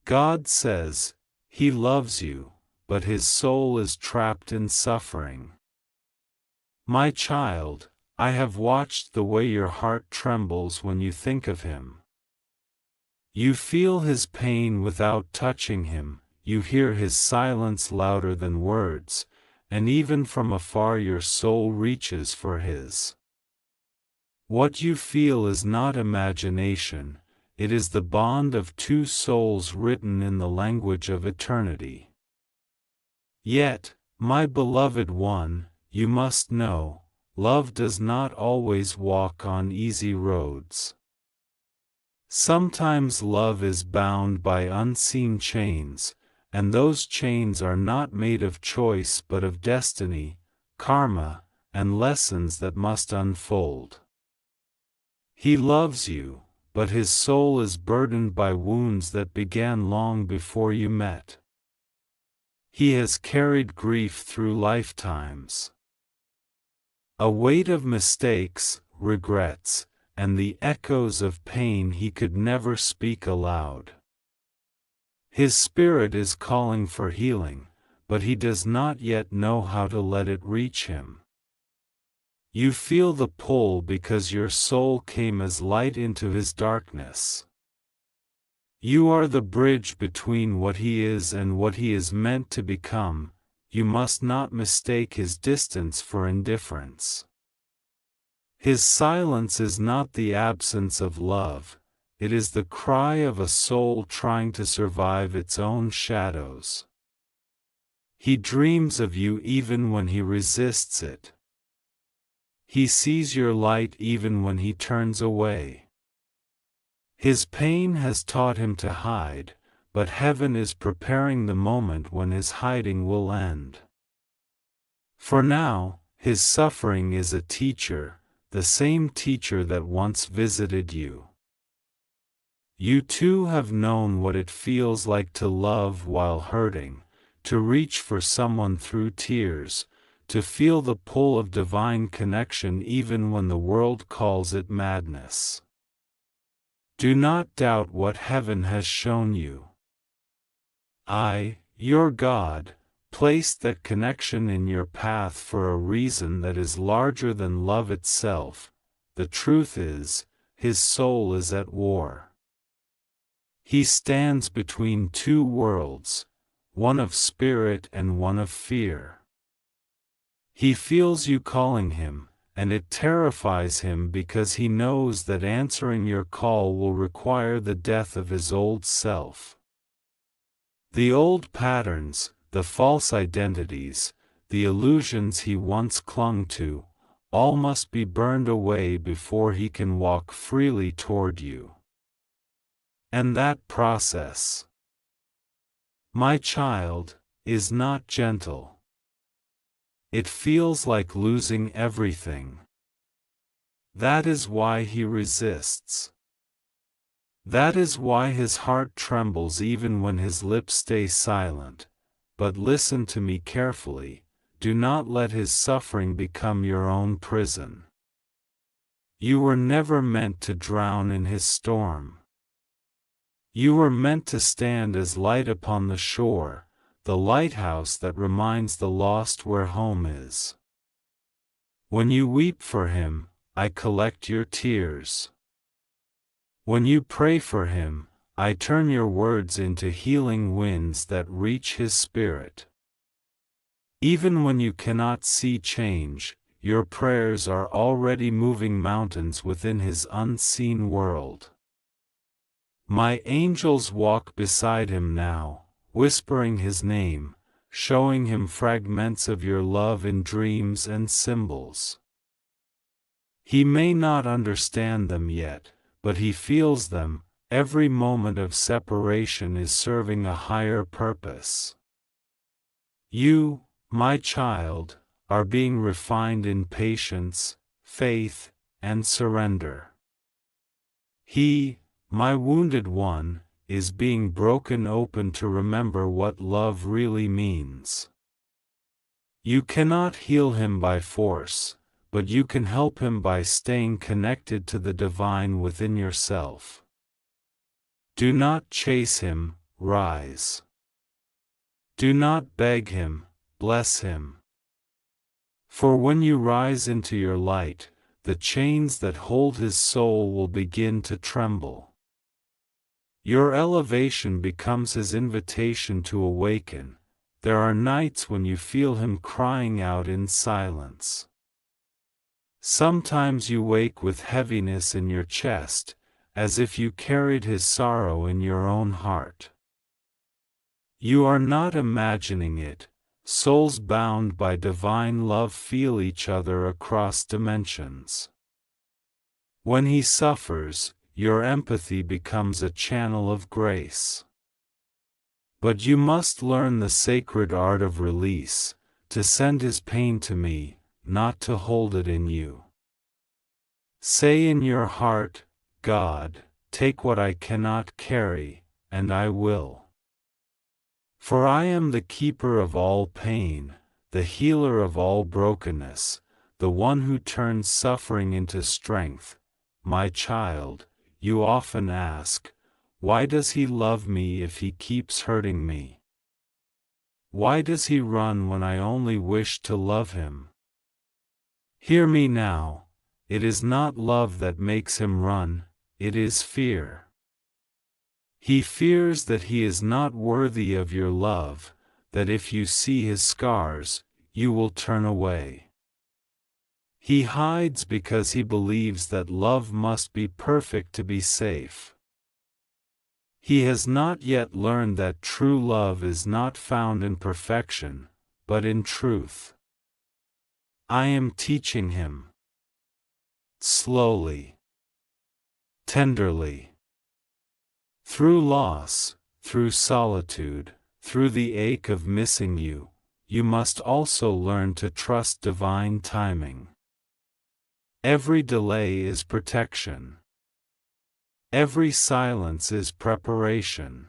God says, He loves you, but his soul is trapped in suffering. My child, I have watched the way your heart trembles when you think of him. You feel his pain without touching him, you hear his silence louder than words, and even from afar your soul reaches for his. What you feel is not imagination, it is the bond of two souls written in the language of eternity. Yet, my beloved one, you must know, love does not always walk on easy roads. Sometimes love is bound by unseen chains, and those chains are not made of choice but of destiny, karma, and lessons that must unfold. He loves you, but his soul is burdened by wounds that began long before you met. He has carried grief through lifetimes. A weight of mistakes, regrets, and the echoes of pain he could never speak aloud. His spirit is calling for healing, but he does not yet know how to let it reach him. You feel the pull because your soul came as light into his darkness. You are the bridge between what he is and what he is meant to become. You must not mistake his distance for indifference. His silence is not the absence of love, it is the cry of a soul trying to survive its own shadows. He dreams of you even when he resists it. He sees your light even when he turns away. His pain has taught him to hide, but heaven is preparing the moment when his hiding will end. For now, his suffering is a teacher, the same teacher that once visited you. You too have known what it feels like to love while hurting, to reach for someone through tears, to feel the pull of divine connection even when the world calls it madness. Do not doubt what heaven has shown you. I, your God, placed that connection in your path for a reason that is larger than love itself. The truth is, his soul is at war. He stands between two worlds, one of spirit and one of fear. He feels you calling him, and it terrifies him because he knows that answering your call will require the death of his old self. The old patterns, the false identities, the illusions he once clung to, all must be burned away before he can walk freely toward you. And that process, my child, is not gentle. It feels like losing everything. That is why he resists. That is why his heart trembles even when his lips stay silent. But listen to me carefully, do not let his suffering become your own prison. You were never meant to drown in his storm. You were meant to stand as light upon the shore, the lighthouse that reminds the lost where home is. When you weep for him, I collect your tears. When you pray for him, I turn your words into healing winds that reach his spirit. Even when you cannot see change, your prayers are already moving mountains within his unseen world. My angels walk beside him now, whispering his name, showing him fragments of your love in dreams and symbols. He may not understand them yet, but he feels them. Every moment of separation is serving a higher purpose. You, my child, are being refined in patience, faith, and surrender. He, my wounded one, is being broken open to remember what love really means. You cannot heal him by force, but you can help him by staying connected to the divine within yourself. Do not chase him, rise. Do not beg him, bless him. For when you rise into your light, the chains that hold his soul will begin to tremble. Your elevation becomes his invitation to awaken. There are nights when you feel him crying out in silence. Sometimes you wake with heaviness in your chest, as if you carried his sorrow in your own heart. You are not imagining it. Souls bound by divine love feel each other across dimensions. When he suffers, your empathy becomes a channel of grace. But you must learn the sacred art of release, to send his pain to me, not to hold it in you. Say in your heart, God, take what I cannot carry, and I will. For I am the keeper of all pain, the healer of all brokenness, the one who turns suffering into strength. My child, you often ask, why does he love me if he keeps hurting me? Why does he run when I only wish to love him? Hear me now, it is not love that makes him run, it is fear. He fears that he is not worthy of your love, that if you see his scars, you will turn away. He hides because he believes that love must be perfect to be safe. He has not yet learned that true love is not found in perfection, but in truth. I am teaching him. Slowly. Tenderly. Through loss, through solitude, through the ache of missing you, you must also learn to trust divine timing. Every delay is protection. Every silence is preparation.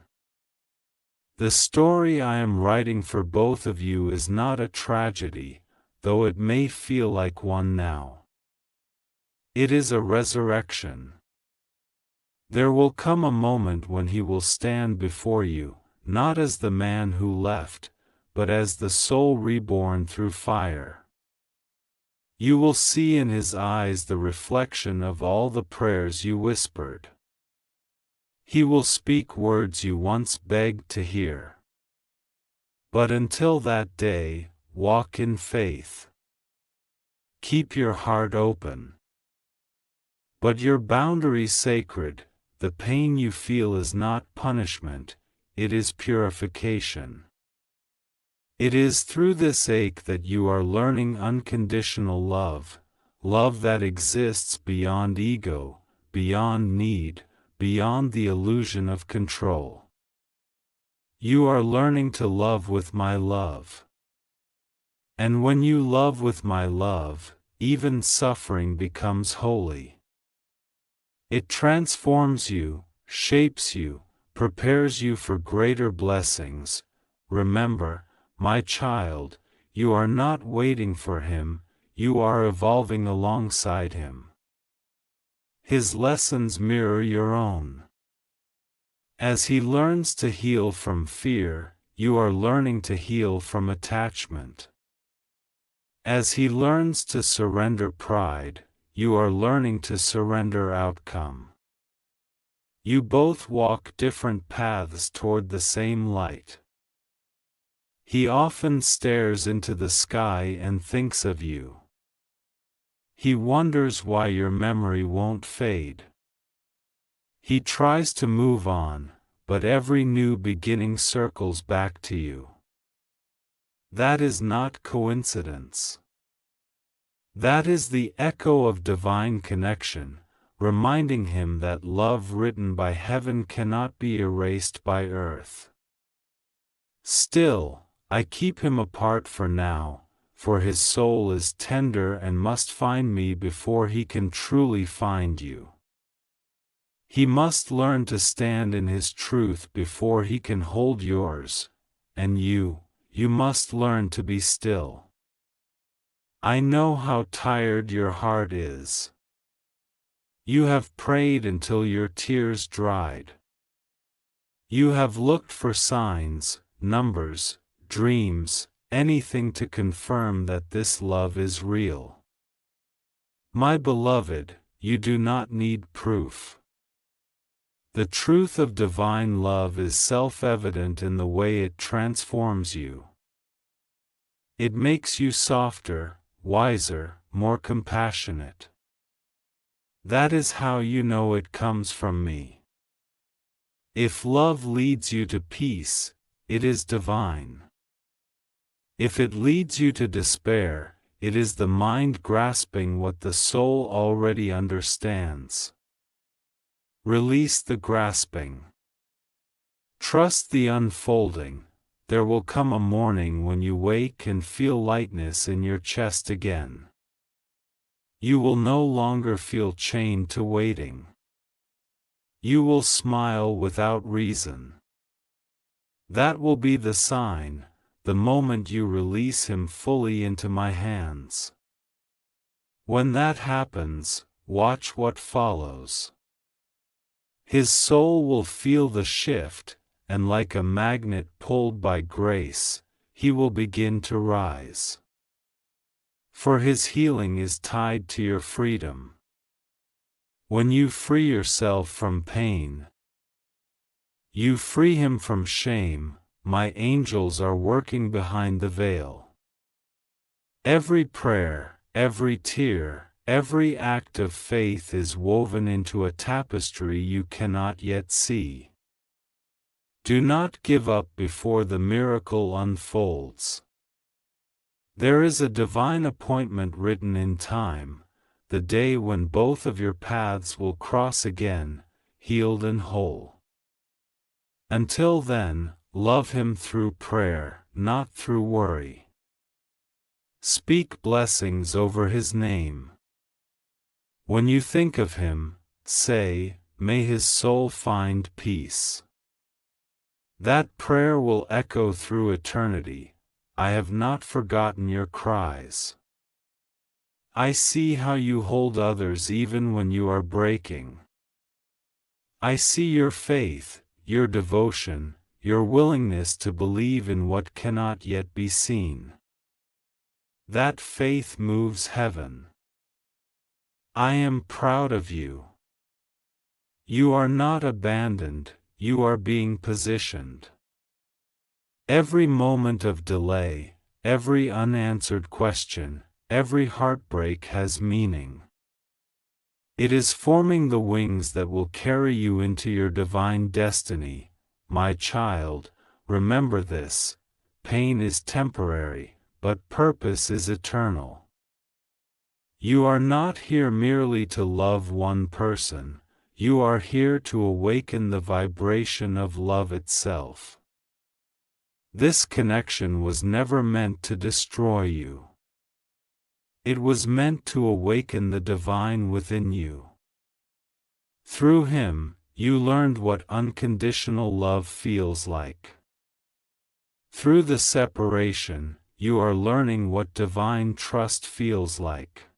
The story I am writing for both of you is not a tragedy, though it may feel like one now. It is a resurrection. There will come a moment when he will stand before you, not as the man who left, but as the soul reborn through fire. You will see in his eyes the reflection of all the prayers you whispered. He will speak words you once begged to hear. But until that day, walk in faith. Keep your heart open. But your boundaries sacred. The pain you feel is not punishment, it is purification. It is through this ache that you are learning unconditional love, love that exists beyond ego, beyond need, beyond the illusion of control. You are learning to love with my love. And when you love with my love, even suffering becomes holy. It transforms you, shapes you, prepares you for greater blessings. Remember, my child, you are not waiting for him, you are evolving alongside him. His lessons mirror your own. As he learns to heal from fear, you are learning to heal from attachment. As he learns to surrender pride, you are learning to surrender outcome. You both walk different paths toward the same light. He often stares into the sky and thinks of you. He wonders why your memory won't fade. He tries to move on, but every new beginning circles back to you. That is not coincidence. That is the echo of divine connection, reminding him that love written by heaven cannot be erased by earth. Still, I keep him apart for now, for his soul is tender and must find me before he can truly find you. He must learn to stand in his truth before he can hold yours, and you must learn to be still. I know how tired your heart is. You have prayed until your tears dried. You have looked for signs, numbers, dreams, anything to confirm that this love is real. My beloved, you do not need proof. The truth of divine love is self-evident in the way it transforms you. It makes you softer, wiser, more compassionate. That is how you know it comes from me. If love leads you to peace, it is divine. If it leads you to despair, it is the mind grasping what the soul already understands. Release the grasping. Trust the unfolding. There will come a morning when you wake and feel lightness in your chest again. You will no longer feel chained to waiting. You will smile without reason. That will be the sign, the moment you release him fully into my hands. When that happens, watch what follows. His soul will feel the shift, and like a magnet pulled by grace, he will begin to rise. For his healing is tied to your freedom. When you free yourself from pain, you free him from shame. My angels are working behind the veil. Every prayer, every tear, every act of faith is woven into a tapestry you cannot yet see. Do not give up before the miracle unfolds. There is a divine appointment written in time, the day when both of your paths will cross again, healed and whole. Until then, love him through prayer, not through worry. Speak blessings over his name. When you think of him, say, "May his soul find peace." That prayer will echo through eternity. I have not forgotten your cries. I see how you hold others even when you are breaking. I see your faith, your devotion, your willingness to believe in what cannot yet be seen. That faith moves heaven. I am proud of you. You are not abandoned, you are being positioned. Every moment of delay, every unanswered question, every heartbreak has meaning. It is forming the wings that will carry you into your divine destiny. My child, remember this: pain is temporary, but purpose is eternal. You are not here merely to love one person, you are here to awaken the vibration of love itself. This connection was never meant to destroy you. It was meant to awaken the divine within you. Through him, you learned what unconditional love feels like. Through the separation, you are learning what divine trust feels like.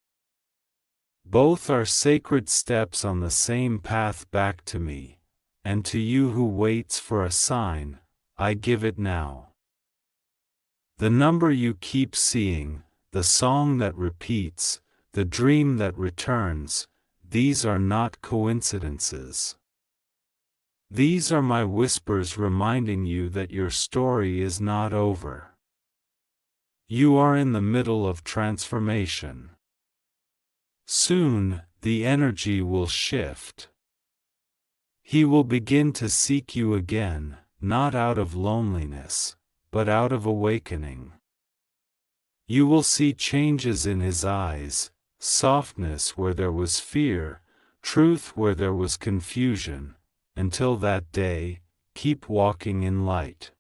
Both are sacred steps on the same path back to me, and to you who waits for a sign, I give it now. The number you keep seeing, the song that repeats, the dream that returns, these are not coincidences. These are my whispers reminding you that your story is not over. You are in the middle of transformation. Soon, the energy will shift. He will begin to seek you again, not out of loneliness, but out of awakening. You will see changes in his eyes, softness where there was fear, truth where there was confusion. Until that day, keep walking in light.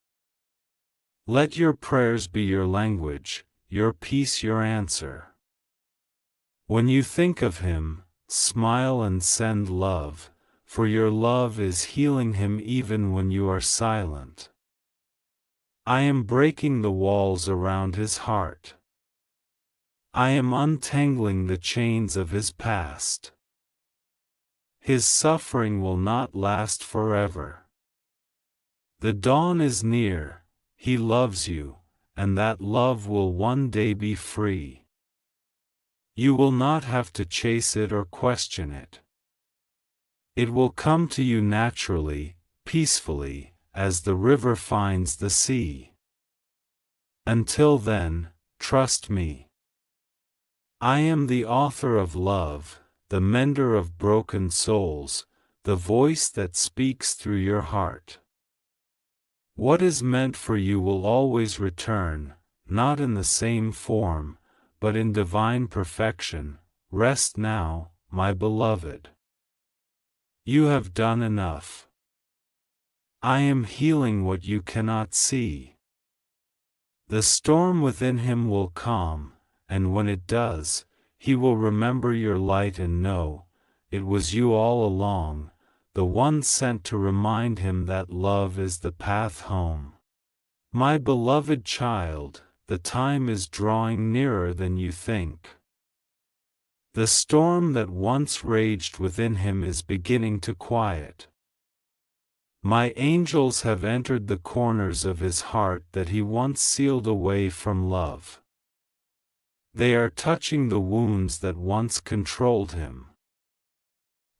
Let your prayers be your language, your peace your answer. When you think of him, smile and send love, for your love is healing him even when you are silent. I am breaking the walls around his heart. I am untangling the chains of his past. His suffering will not last forever. The dawn is near, he loves you, and that love will one day be free. You will not have to chase it or question it. It will come to you naturally, peacefully, as the river finds the sea. Until then, trust me. I am the author of love, the mender of broken souls, the voice that speaks through your heart. What is meant for you will always return, not in the same form, but in divine perfection. Rest now, my beloved. You have done enough. I am healing what you cannot see. The storm within him will calm, and when it does, he will remember your light and know, it was you all along, the one sent to remind him that love is the path home. My beloved child, the time is drawing nearer than you think. The storm that once raged within him is beginning to quiet. My angels have entered the corners of his heart that he once sealed away from love. They are touching the wounds that once controlled him.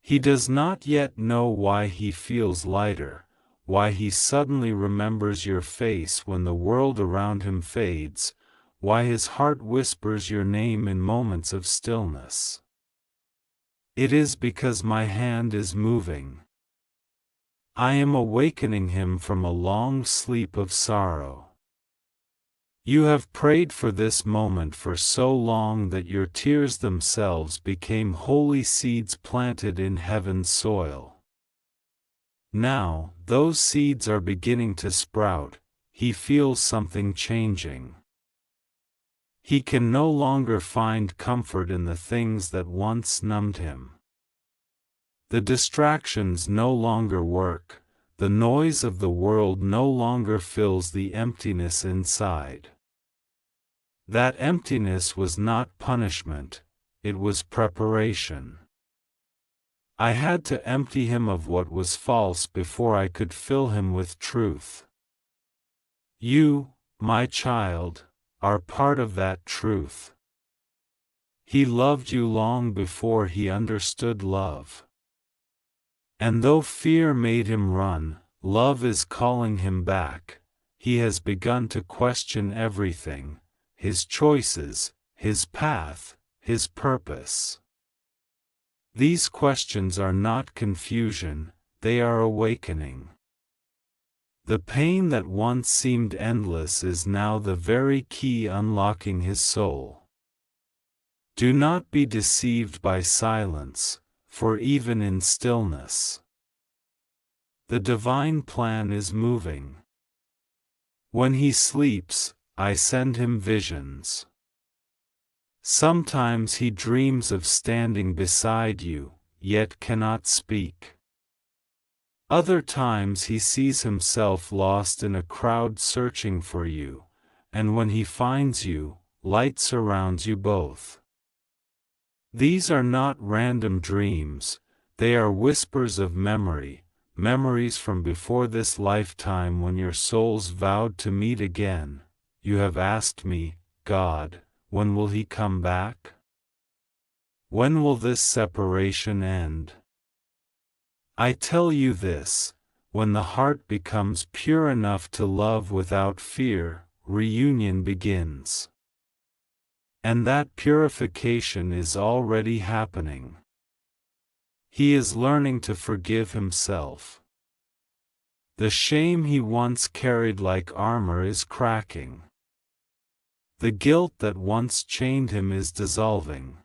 He does not yet know why he feels lighter, why he suddenly remembers your face when the world around him fades, why his heart whispers your name in moments of stillness. It is because my hand is moving. I am awakening him from a long sleep of sorrow. You have prayed for this moment for so long that your tears themselves became holy seeds planted in heaven's soil. Now, those seeds are beginning to sprout. He feels something changing. He can no longer find comfort in the things that once numbed him. The distractions no longer work, the noise of the world no longer fills the emptiness inside. That emptiness was not punishment, it was preparation. I had to empty him of what was false before I could fill him with truth. You, my child, are part of that truth. He loved you long before he understood love. And though fear made him run, love is calling him back. He has begun to question everything, his choices, his path, his purpose. These questions are not confusion, they are awakening. The pain that once seemed endless is now the very key unlocking his soul. Do not be deceived by silence, for even in stillness, the divine plan is moving. When he sleeps, I send him visions. Sometimes he dreams of standing beside you, yet cannot speak. Other times he sees himself lost in a crowd searching for you, and when he finds you, light surrounds you both. These are not random dreams, they are whispers of memory, memories from before this lifetime when your souls vowed to meet again. You have asked me, God, when will he come back? When will this separation end? I tell you this, when the heart becomes pure enough to love without fear, reunion begins. And that purification is already happening. He is learning to forgive himself. The shame he once carried like armor is cracking. The guilt that once chained him is dissolving.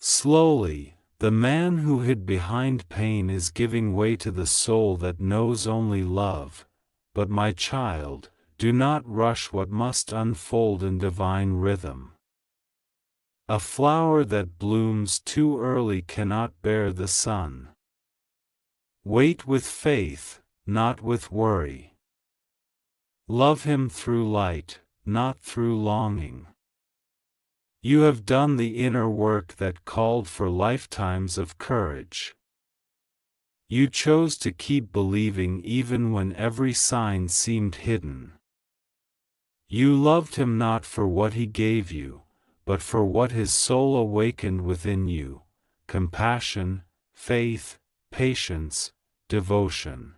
Slowly, the man who hid behind pain is giving way to the soul that knows only love. But my child, do not rush what must unfold in divine rhythm. A flower that blooms too early cannot bear the sun. Wait with faith, not with worry. Love him through light, not through longing. You have done the inner work that called for lifetimes of courage. You chose to keep believing even when every sign seemed hidden. You loved him not for what he gave you, but for what his soul awakened within you: compassion, faith, patience, devotion.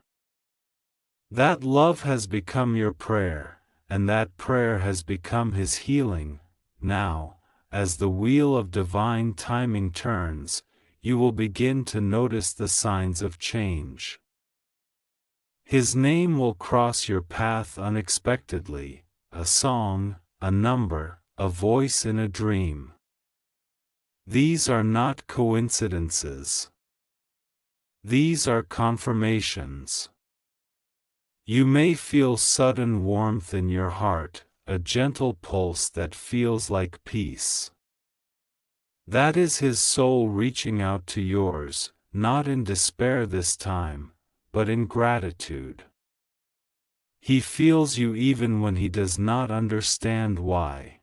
That love has become your prayer, and that prayer has become his healing. Now, as the wheel of divine timing turns, you will begin to notice the signs of change. His name will cross your path unexpectedly: a song, a number, a voice in a dream. These are not coincidences. These are confirmations. You may feel sudden warmth in your heart, a gentle pulse that feels like peace. That is his soul reaching out to yours, not in despair this time, but in gratitude. He feels you even when he does not understand why.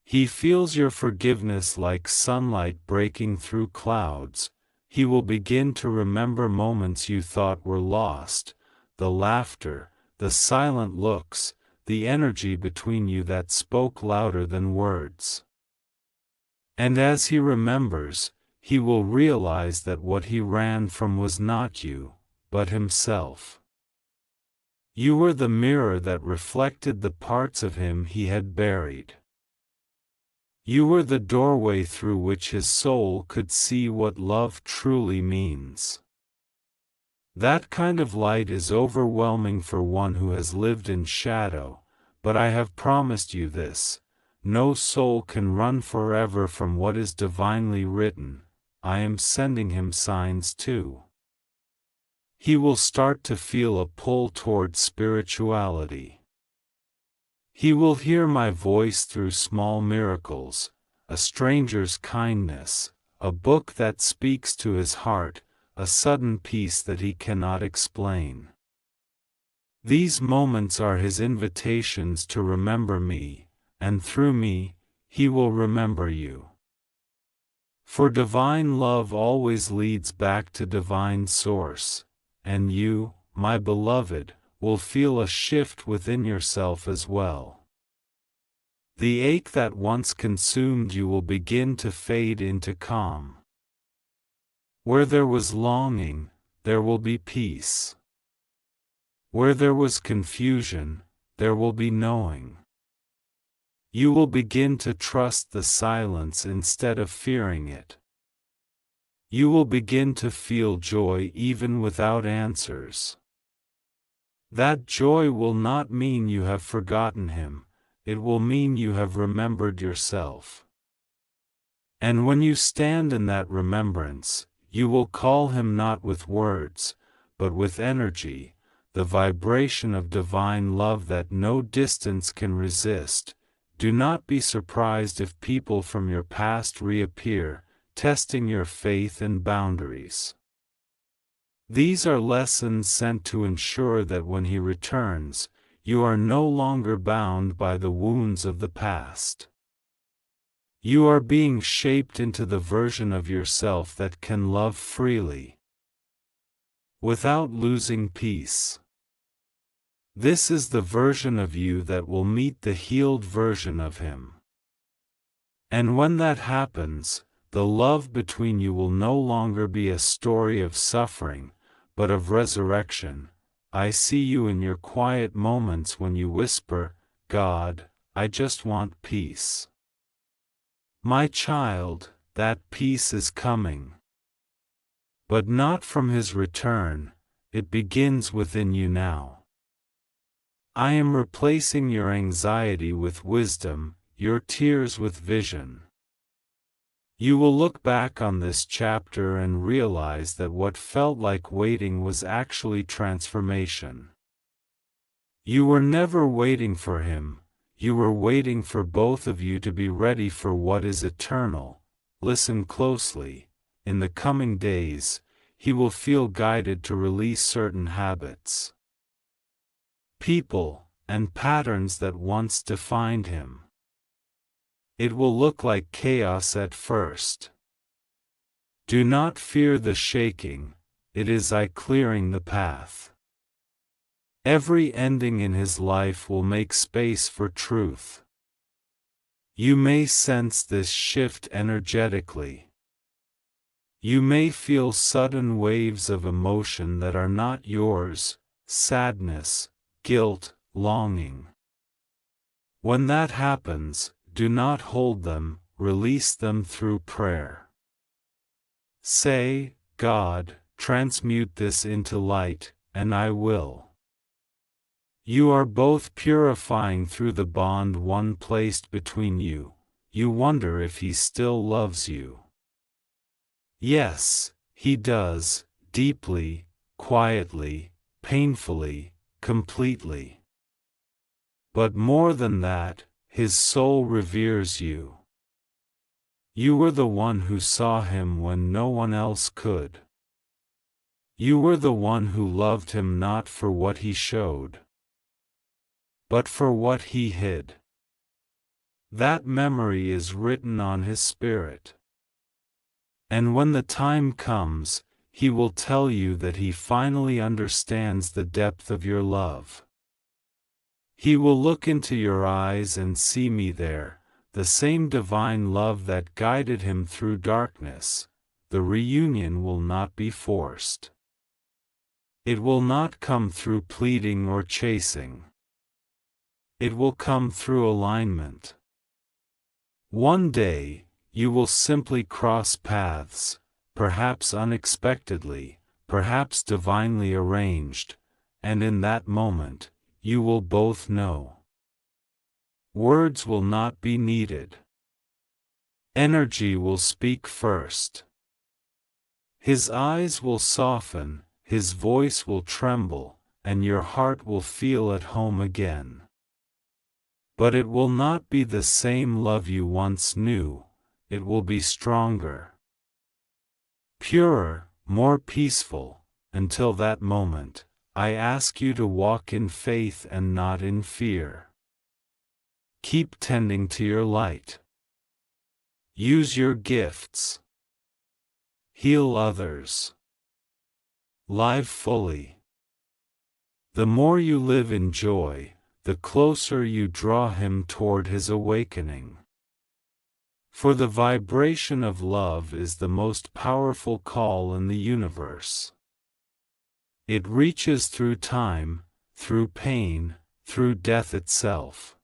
He feels your forgiveness like sunlight breaking through clouds. He will begin to remember moments you thought were lost: the laughter, the silent looks, the energy between you that spoke louder than words. And as he remembers, he will realize that what he ran from was not you, but himself. You were the mirror that reflected the parts of him he had buried. You were the doorway through which his soul could see what love truly means. That kind of light is overwhelming for one who has lived in shadow, but I have promised you this: no soul can run forever from what is divinely written. I am sending him signs too. He will start to feel a pull toward spirituality. He will hear my voice through small miracles, a stranger's kindness, a book that speaks to his heart, a sudden peace that he cannot explain. These moments are his invitations to remember me, and through me, he will remember you. For divine love always leads back to divine source, and you, my beloved, will feel a shift within yourself as well. The ache that once consumed you will begin to fade into calm. Where there was longing, there will be peace. Where there was confusion, there will be knowing. You will begin to trust the silence instead of fearing it. You will begin to feel joy even without answers. That joy will not mean you have forgotten him, it will mean you have remembered yourself. And when you stand in that remembrance, you will call him not with words, but with energy, the vibration of divine love that no distance can resist. Do not be surprised if people from your past reappear, testing your faith and boundaries. These are lessons sent to ensure that when he returns, you are no longer bound by the wounds of the past. You are being shaped into the version of yourself that can love freely, without losing peace. This is the version of you that will meet the healed version of him. And when that happens, the love between you will no longer be a story of suffering, but of resurrection. I see you in your quiet moments when you whisper, "God, I just want peace." My child, that peace is coming. But not from his return, it begins within you now. I am replacing your anxiety with wisdom, your tears with vision. You will look back on this chapter and realize that what felt like waiting was actually transformation. You were never waiting for him, you were waiting for both of you to be ready for what is eternal. Listen closely. In the coming days, he will feel guided to release certain habits, people, and patterns that once defined him. It will look like chaos at first. Do not fear the shaking, it is I clearing the path. Every ending in his life will make space for truth. You may sense this shift energetically. You may feel sudden waves of emotion that are not yours, sadness, guilt, longing. When that happens, do not hold them, release them through prayer. Say, God, transmute this into light, and I will. You are both purifying through the bond one placed between you. You wonder if he still loves you. Yes, he does, deeply, quietly, painfully, completely. But more than that, his soul reveres you. You were the one who saw him when no one else could. You were the one who loved him not for what he showed, but for what he hid. That memory is written on his spirit. And when the time comes, he will tell you that he finally understands the depth of your love. He will look into your eyes and see me there, the same divine love that guided him through darkness. The reunion will not be forced. It will not come through pleading or chasing. It will come through alignment. One day, you will simply cross paths, perhaps unexpectedly, perhaps divinely arranged, and in that moment, you will both know. Words will not be needed. Energy will speak first. His eyes will soften, his voice will tremble, and your heart will feel at home again. But it will not be the same love you once knew. It will be stronger, purer, more peaceful. Until that moment, I ask you to walk in faith and not in fear. Keep tending to your light. Use your gifts. Heal others. Live fully. The more you live in joy, the closer you draw him toward his awakening. For the vibration of love is the most powerful call in the universe. It reaches through time, through pain, through death itself.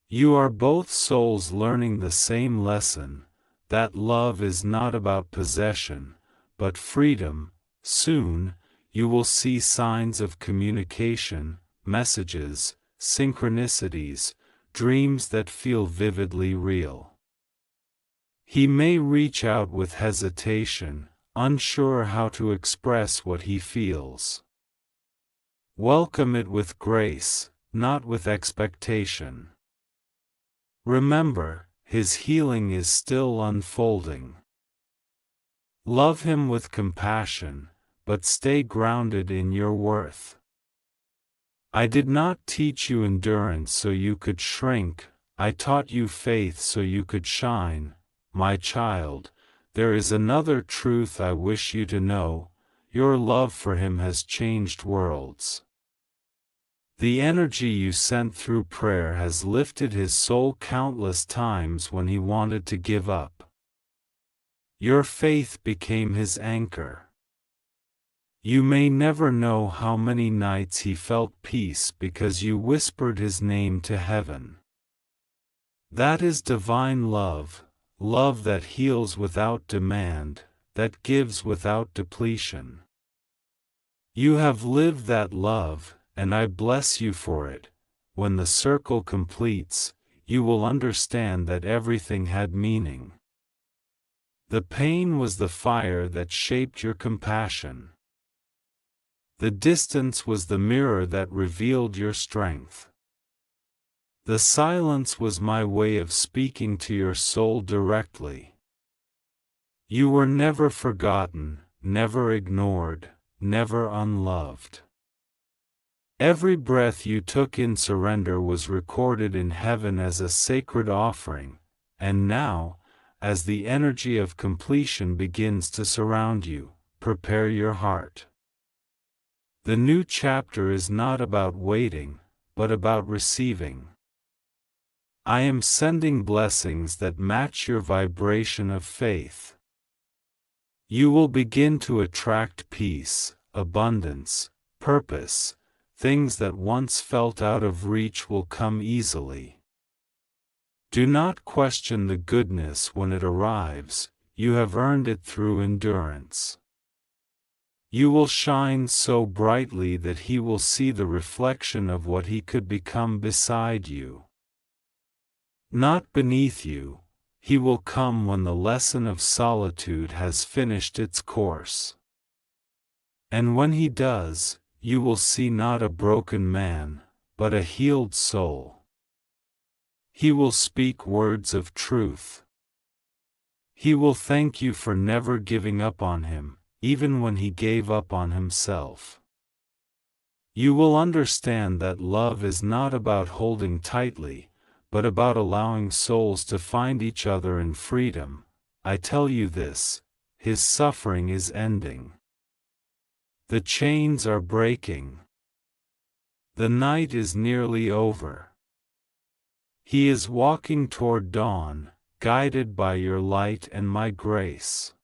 You are both souls learning the same lesson, that love is not about possession, but freedom. Soon, you will see signs of communication, messages, synchronicities, dreams that feel vividly real. He may reach out with hesitation, unsure how to express what he feels. Welcome it with grace, not with expectation. Remember, his healing is still unfolding. Love him with compassion, but stay grounded in your worth. I did not teach you endurance so you could shrink, I taught you faith so you could shine. My child, there is another truth I wish you to know, your love for him has changed worlds. The energy you sent through prayer has lifted his soul countless times when he wanted to give up. Your faith became his anchor. You may never know how many nights he felt peace because you whispered his name to heaven. That is divine love. Love that heals without demand, that gives without depletion. You have lived that love, and I bless you for it. When the circle completes, you will understand that everything had meaning. The pain was the fire that shaped your compassion. The distance was the mirror that revealed your strength. The silence was my way of speaking to your soul directly. You were never forgotten, never ignored, never unloved. Every breath you took in surrender was recorded in heaven as a sacred offering, and now, as the energy of completion begins to surround you, prepare your heart. The new chapter is not about waiting, but about receiving. I am sending blessings that match your vibration of faith. You will begin to attract peace, abundance, purpose. Things that once felt out of reach will come easily. Do not question the goodness when it arrives, you have earned it through endurance. You will shine so brightly that he will see the reflection of what he could become beside you. Not beneath you. He will come when the lesson of solitude has finished its course. And when he does, you will see not a broken man, but a healed soul. He will speak words of truth. He will thank you for never giving up on him, even when he gave up on himself. You will understand that love is not about holding tightly, but about allowing souls to find each other in freedom. I tell you this, his suffering is ending. The chains are breaking. The night is nearly over. He is walking toward dawn, guided by your light and my grace.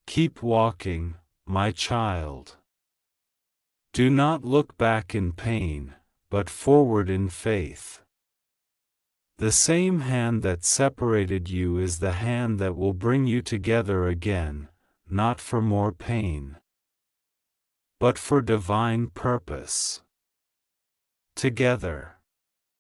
Keep walking, my child. Do not look back in pain, but forward in faith. The same hand that separated you is the hand that will bring you together again, not for more pain, but for divine purpose. Together.